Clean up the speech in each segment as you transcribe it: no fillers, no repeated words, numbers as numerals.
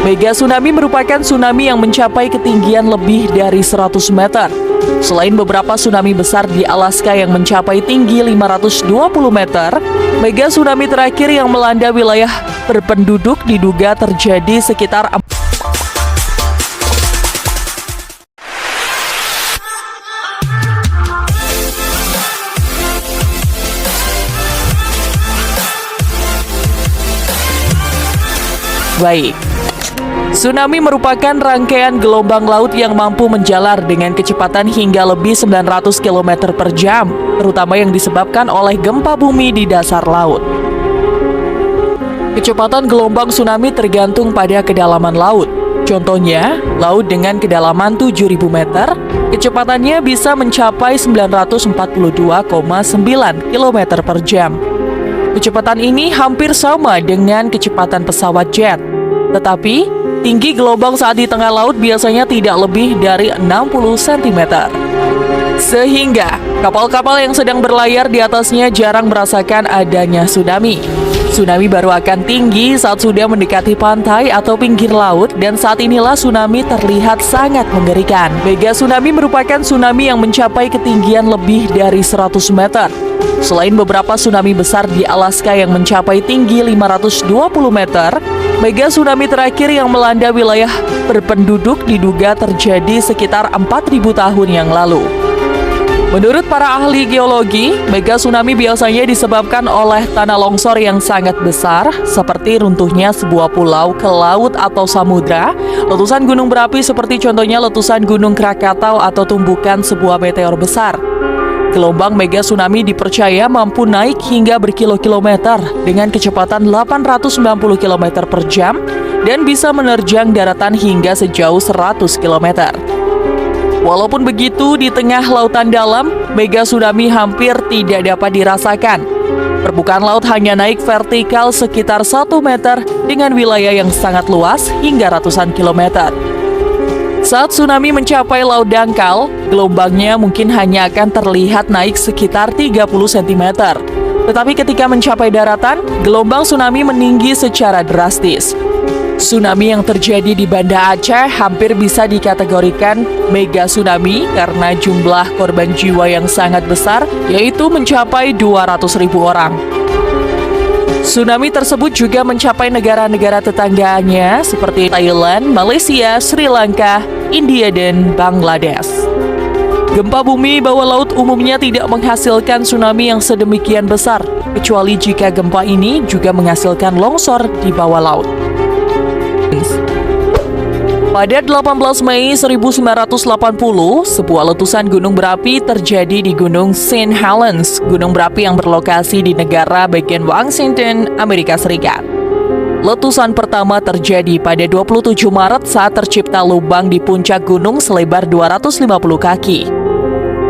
Mega tsunami merupakan tsunami yang mencapai ketinggian lebih dari 100 meter. Selain beberapa tsunami besar di Alaska yang mencapai tinggi 520 meter, mega tsunami terakhir yang melanda wilayah berpenduduk diduga terjadi sekitar Baik. Tsunami merupakan rangkaian gelombang laut yang mampu menjalar dengan kecepatan hingga lebih 900 km per jam, terutama yang disebabkan oleh gempa bumi di dasar laut. Kecepatan gelombang tsunami tergantung pada kedalaman laut. Contohnya, laut dengan kedalaman 7.000 meter, kecepatannya bisa mencapai 942,9 km per jam. Kecepatan ini hampir sama dengan kecepatan pesawat jet. Tetapi, tinggi gelombang saat di tengah laut biasanya tidak lebih dari 60 cm. Sehingga, kapal-kapal yang sedang berlayar di atasnya jarang merasakan adanya tsunami. Tsunami baru akan tinggi saat sudah mendekati pantai atau pinggir laut, dan saat inilah tsunami terlihat sangat mengerikan. Mega tsunami merupakan tsunami yang mencapai ketinggian lebih dari 100 meter. Selain beberapa tsunami besar di Alaska yang mencapai tinggi 520 meter, mega tsunami terakhir yang melanda wilayah berpenduduk diduga terjadi sekitar 4.000 tahun yang lalu. Menurut para ahli geologi, mega tsunami biasanya disebabkan oleh tanah longsor yang sangat besar, seperti runtuhnya sebuah pulau ke laut atau samudra, letusan gunung berapi seperti contohnya letusan Gunung Krakatau atau tumbukan sebuah meteor besar. Gelombang mega tsunami dipercaya mampu naik hingga berkilo-kilometer dengan kecepatan 890 km per jam dan bisa menerjang daratan hingga sejauh 100 km. Walaupun begitu, di tengah lautan dalam, mega tsunami hampir tidak dapat dirasakan. Permukaan laut hanya naik vertikal sekitar 1 meter dengan wilayah yang sangat luas hingga ratusan kilometer. Saat tsunami mencapai laut dangkal, gelombangnya mungkin hanya akan terlihat naik sekitar 30 cm. Tetapi ketika mencapai daratan, gelombang tsunami meninggi secara drastis. Tsunami yang terjadi di Banda Aceh hampir bisa dikategorikan mega tsunami karena jumlah korban jiwa yang sangat besar, yaitu mencapai 200.000 orang. Tsunami tersebut juga mencapai negara-negara tetangganya seperti Thailand, Malaysia, Sri Lanka, India, dan Bangladesh. Gempa bumi bawah laut umumnya tidak menghasilkan tsunami yang sedemikian besar, kecuali jika gempa ini juga menghasilkan longsor di bawah laut. Pada 18 Mei 1980, sebuah letusan gunung berapi terjadi di Gunung St. Helens, gunung berapi yang berlokasi di negara bagian Washington, Amerika Serikat. Letusan pertama terjadi pada 27 Maret saat tercipta lubang di puncak gunung selebar 250 kaki.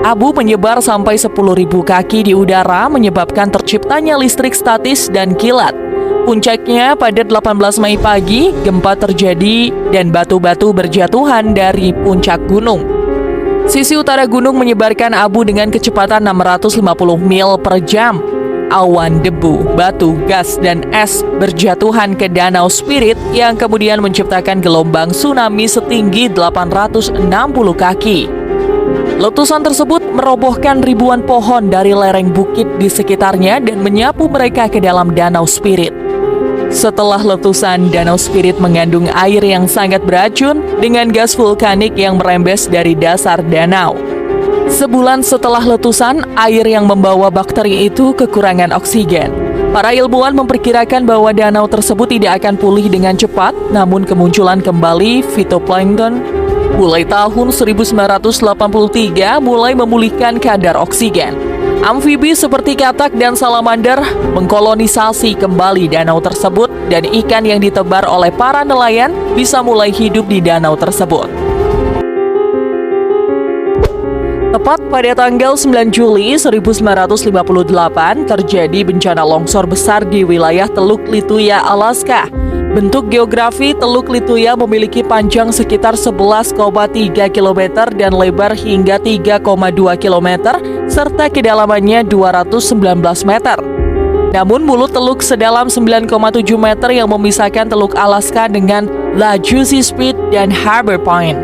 Abu menyebar sampai 10.000 kaki di udara menyebabkan terciptanya listrik statis dan kilat. Puncaknya pada 18 Mei pagi, gempa terjadi dan batu-batu berjatuhan dari puncak gunung. Sisi utara gunung menyebarkan abu dengan kecepatan 650 mil per jam. Awan, debu, batu, gas, dan es berjatuhan ke Danau Spirit yang kemudian menciptakan gelombang tsunami setinggi 860 kaki. Letusan tersebut merobohkan ribuan pohon dari lereng bukit di sekitarnya dan menyapu mereka ke dalam Danau Spirit. Setelah letusan, Danau Spirit mengandung air yang sangat beracun dengan gas vulkanik yang merembes dari dasar danau. Sebulan setelah letusan, air yang membawa bakteri itu kekurangan oksigen. Para ilmuwan memperkirakan bahwa danau tersebut tidak akan pulih dengan cepat, namun kemunculan kembali fitoplankton mulai tahun 1983 mulai memulihkan kadar oksigen. Amfibi seperti katak dan salamander mengkolonisasi kembali danau tersebut dan ikan yang ditebar oleh para nelayan bisa mulai hidup di danau tersebut. Tepat pada tanggal 9 Juli 1958 terjadi bencana longsor besar di wilayah Teluk Lituya, Alaska. Bentuk geografi Teluk Lituya memiliki panjang sekitar 11,3 km dan lebar hingga 3,2 km serta kedalamannya 219 meter. Namun mulut teluk sedalam 9,7 meter yang memisahkan Teluk Alaska dengan La Juicy Spit dan Harbor Point.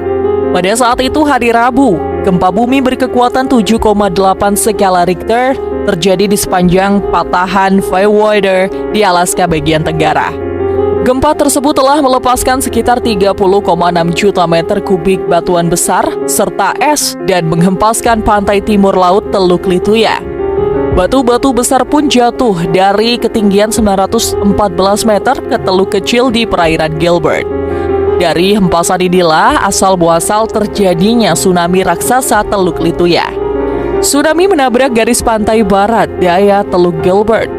Pada saat itu hari Rabu, gempa bumi berkekuatan 7,8 skala Richter terjadi di sepanjang patahan Fairweather di Alaska bagian tenggara. Gempa tersebut telah melepaskan sekitar 30,6 juta meter kubik batuan besar serta es dan menghempaskan pantai timur laut Teluk Lituya. Batu-batu besar pun jatuh dari ketinggian 914 meter ke teluk kecil di perairan Gilbert. Dari hempasan inilah asal-muasal terjadinya tsunami raksasa Teluk Lituya. Tsunami menabrak garis pantai barat daya Teluk Gilbert.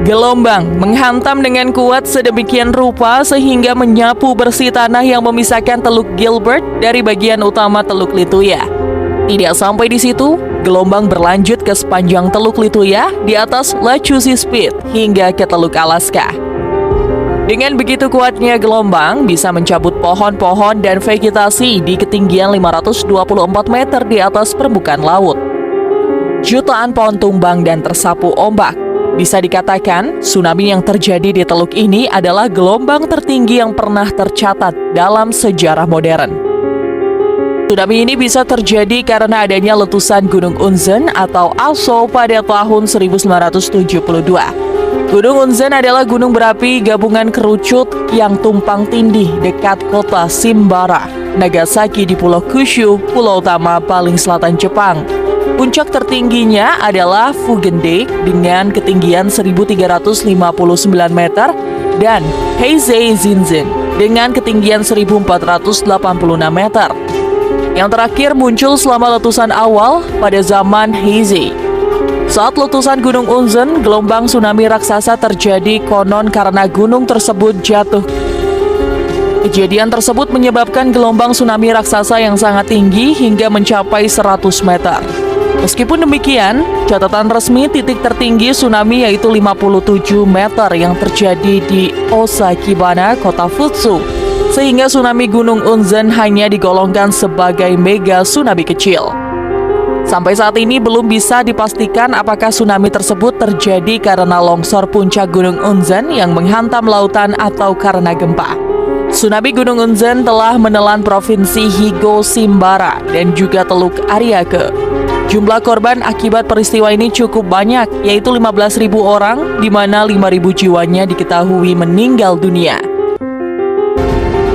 Gelombang menghantam dengan kuat sedemikian rupa sehingga menyapu bersih tanah yang memisahkan Teluk Gilbert dari bagian utama Teluk Lituya. Tidak sampai di situ, gelombang berlanjut ke sepanjang Teluk Lituya di atas La Juicy Spit hingga ke Teluk Alaska. Dengan begitu kuatnya gelombang bisa mencabut pohon-pohon dan vegetasi di ketinggian 524 meter di atas permukaan laut. Jutaan pohon tumbang dan tersapu ombak. Bisa dikatakan, tsunami yang terjadi di teluk ini adalah gelombang tertinggi yang pernah tercatat dalam sejarah modern. Tsunami ini bisa terjadi karena adanya letusan Gunung Unzen atau Aso pada tahun 1972. Gunung Unzen adalah gunung berapi gabungan kerucut yang tumpang tindih dekat kota Shimabara, Nagasaki di Pulau Kyushu, pulau utama paling selatan Jepang. Puncak tertingginya adalah Fugendake dengan ketinggian 1359 meter dan Heizei Zinzen dengan ketinggian 1486 meter. Yang terakhir muncul selama letusan awal pada zaman Heizei. Saat letusan Gunung Unzen, gelombang tsunami raksasa terjadi konon karena gunung tersebut jatuh. Kejadian tersebut menyebabkan gelombang tsunami raksasa yang sangat tinggi hingga mencapai 100 meter. Meskipun demikian, catatan resmi titik tertinggi tsunami yaitu 57 meter yang terjadi di Osakibana, kota Futsu. Sehingga tsunami Gunung Unzen hanya digolongkan sebagai mega tsunami kecil. Sampai saat ini belum bisa dipastikan apakah tsunami tersebut terjadi karena longsor puncak Gunung Unzen yang menghantam lautan atau karena gempa. Tsunami Gunung Unzen telah menelan provinsi Higo Shimabara dan juga Teluk Ariake. Jumlah korban akibat peristiwa ini cukup banyak, yaitu 15.000 orang, di mana 5.000 jiwanya diketahui meninggal dunia.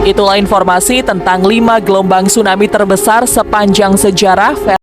Itulah informasi tentang 5 gelombang tsunami terbesar sepanjang sejarah.